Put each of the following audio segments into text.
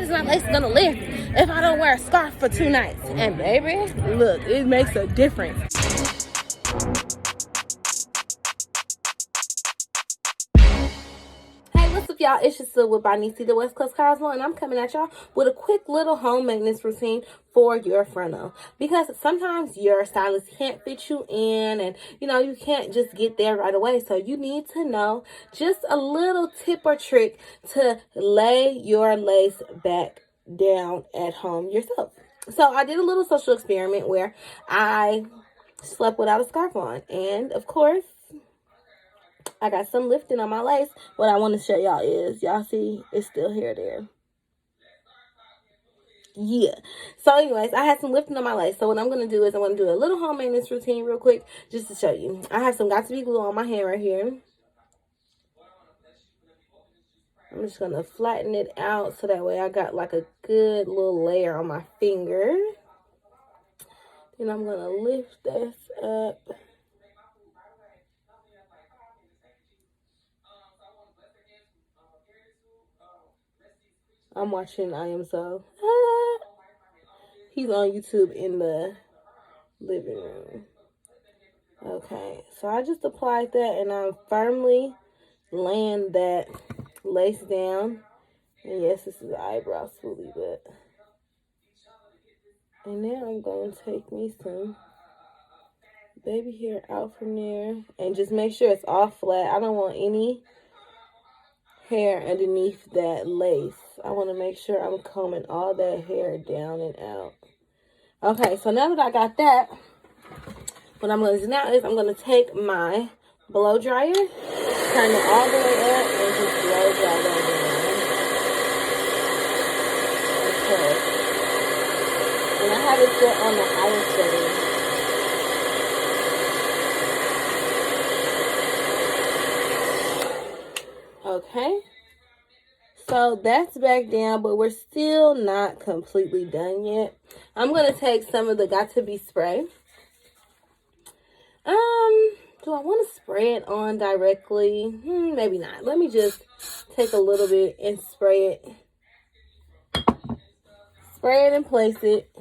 is my lace gonna lift if I don't wear a scarf for 2 nights? And baby, look, it makes a difference. What's up, y'all? It's just WhippedbyNisey, the West Coast Cosmo, and I'm coming at y'all with a quick little home maintenance routine for your frontal. Because sometimes your stylist can't fit you in, and you can't just get there right away. So you need to know just a little tip or trick to lay your lace back down at home yourself. So I did a little social experiment where I slept without a scarf on, and of course, I got some lifting on my lace. What I want to show y'all is, y'all see, it's still here there. Yeah. So anyways, I had some lifting on my lace. So what I'm going to do is I'm going to do a little home maintenance routine real quick just to show you. I have some GTB glue on my hand right here. I'm just going to flatten it out so that way I got like a good little layer on my finger. Then I'm going to lift this up. I'm watching I Am So. He's on YouTube in the living room. Okay, so I just applied that and I'm firmly laying that lace down. And yes, this is an eyebrow spoolie, but. And now I'm going to take me some baby hair out from there and just make sure it's all flat. I don't want any hair underneath that lace. I want to make sure I'm combing all that hair down and out. Okay, so now that I got that, what I'm going to do now is I'm going to take my blow dryer, turn it all the way up, and just blow dry that down. Okay. And I have it set on the highest setting. Okay. So that's back down, but we're still not completely done yet. I'm going to take some of the GTB spray. Do I want to spray it on directly? Maybe not. Let me just take a little bit and spray it. Spray it and place it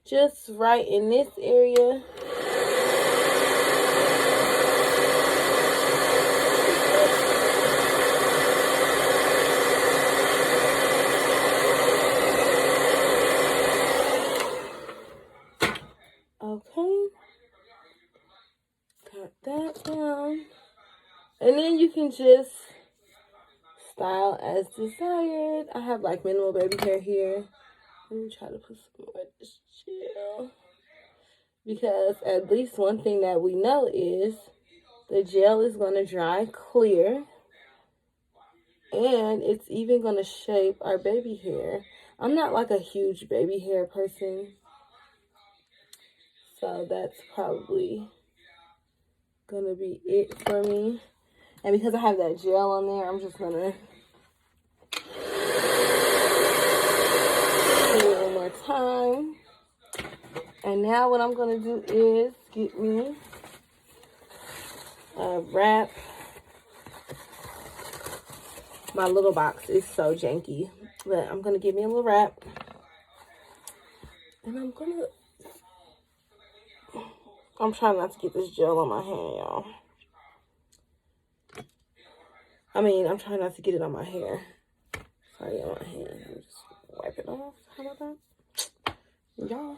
just right in this area. Okay, got that down. And then you can just style as desired. I have like minimal baby hair here. Let me try to put some more of this gel. Because at least one thing that we know is the gel is going to dry clear. And it's even going to shape our baby hair. I'm not like a huge baby hair person. So that's probably going to be it for me. And because I have that gel on there, I'm just going to do it one more time. And now what I'm going to do is get me a wrap. My little box is so janky. But I'm going to get me a little wrap. And I'm trying not to get this gel on my hand, y'all. I'm trying not to get it on my hair. Sorry, on my hand. Let me just wipe it off. How about that? Y'all.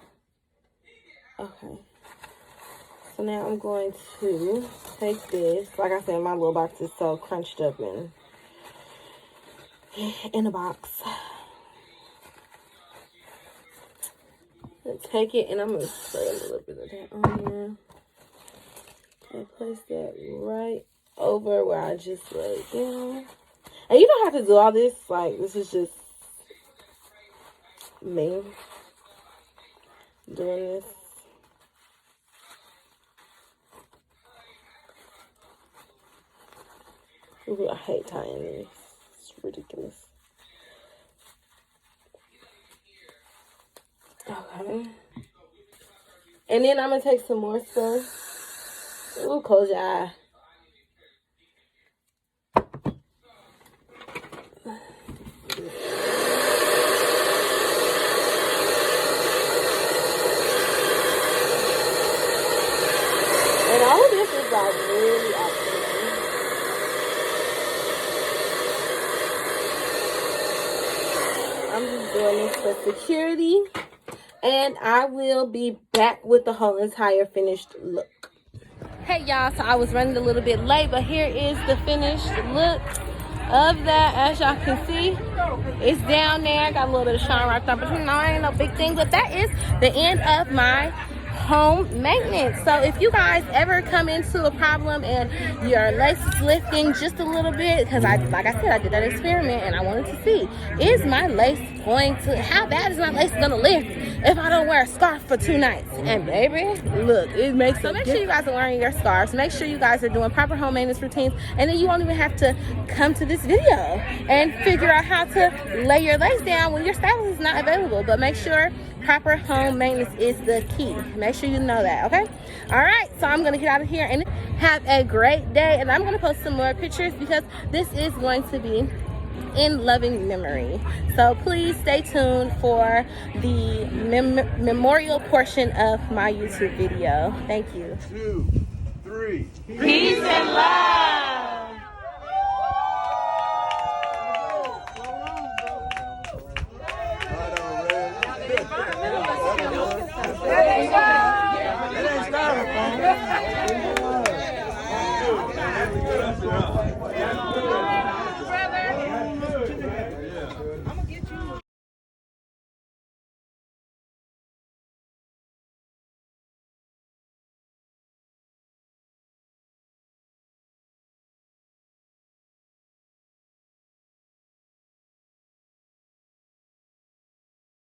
Okay. So now I'm going to take this. Like I said, my little box is so crunched up and in a box. Take it and I'm going to spray a little bit of that on there. And place that right over where I just laid down. And you don't have to do all this. Like, this is just me doing this. Ooh, I hate tying this. It's ridiculous. Okay. And then I'm going to take some more stuff. Ooh, close your eye. doing this for security. And I will be back with the whole entire finished look. Hey y'all, so I was running a little bit late, but here is the finished look of that. As y'all can see, it's down there. Got a little bit of shine right there, but you know, ain't no big thing. But that is the end of my home maintenance. So if you guys ever come into a problem and your lace is lifting just a little bit, because like I said, I did that experiment and I wanted to see, is my lace going to, how bad is my lace gonna lift if I don't wear a scarf for 2 nights? And baby, look, it makes so make sure you guys are wearing your scarves. Make sure you guys are doing proper home maintenance routines, and then you won't even have to come to this video and figure out how to lay your lace down when your stylist is not available. But make sure proper home maintenance is the key. Make sure you know that, okay? All right, so I'm gonna get out of here and have a great day, and I'm gonna post some more pictures because this is going to be in loving memory. So please stay tuned for the memorial portion of my YouTube video. Thank you. 2, 3. Peace and love. Right on, Red.